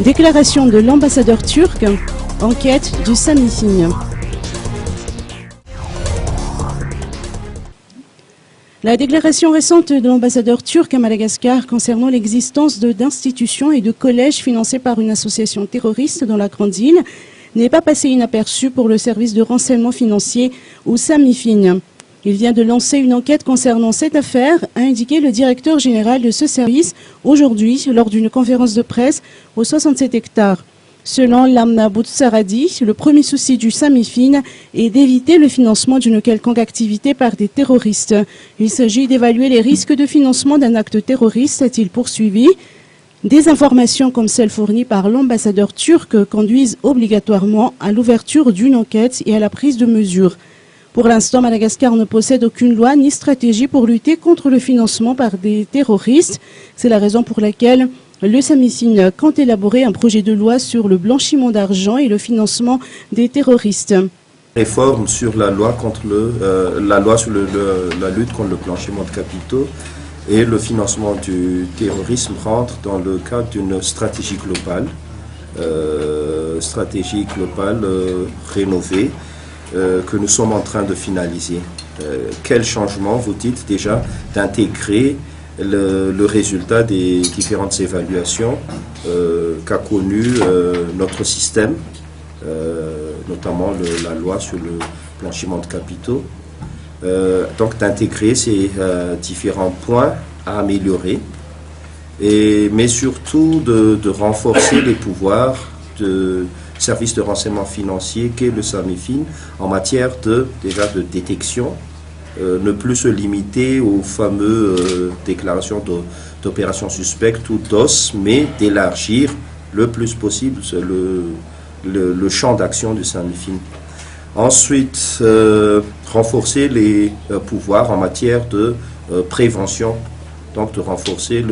Déclaration de l'ambassadeur turc, enquête du SAMIFIN. La déclaration récente de l'ambassadeur turc à Madagascar concernant l'existence d'institutions et de collèges financés par une association terroriste dans la grande île n'est pas passée inaperçue pour le service de renseignement financier ou SAMIFIN. Il vient de lancer une enquête concernant cette affaire, a indiqué le directeur général de ce service aujourd'hui lors d'une conférence de presse aux 67 hectares. Selon Lamna Boutsaradi, le premier souci du SAMIFIN est d'éviter le financement d'une quelconque activité par des terroristes. Il s'agit d'évaluer les risques de financement d'un acte terroriste, a-t-il poursuivi. Des informations comme celles fournies par l'ambassadeur turc conduisent obligatoirement à l'ouverture d'une enquête et à la prise de mesures. Pour l'instant, Madagascar ne possède aucune loi ni stratégie pour lutter contre le financement par des terroristes. C'est la raison pour laquelle le SAMIFIN compte élaborer un projet de loi sur le blanchiment d'argent et le financement des terroristes. Réforme sur la loi sur la lutte contre le blanchiment de capitaux et le financement du terrorisme rentre dans le cadre d'une stratégie globale rénovée que nous sommes en train de finaliser. Quel changement vous dites déjà d'intégrer le résultat des différentes évaluations qu'a connu notre système, notamment la loi sur le blanchiment de capitaux. Donc d'intégrer ces différents points à améliorer, mais surtout de renforcer les pouvoirs de service de renseignement financier qu'est le SAMIFIN en matière de détection, ne plus se limiter aux fameuses déclarations d'opérations suspectes ou DOS, mais d'élargir le plus possible le champ d'action du SAMIFIN. Ensuite, renforcer les pouvoirs en matière de prévention, donc de renforcer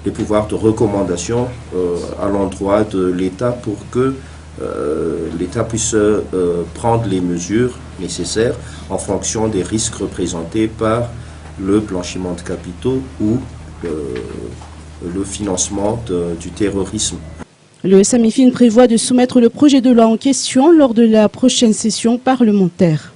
les pouvoirs de recommandation à l'endroit de l'État pour que l'État puisse prendre les mesures nécessaires en fonction des risques représentés par le blanchiment de capitaux ou le financement du terrorisme. Le SAMIFIN prévoit de soumettre le projet de loi en question lors de la prochaine session parlementaire.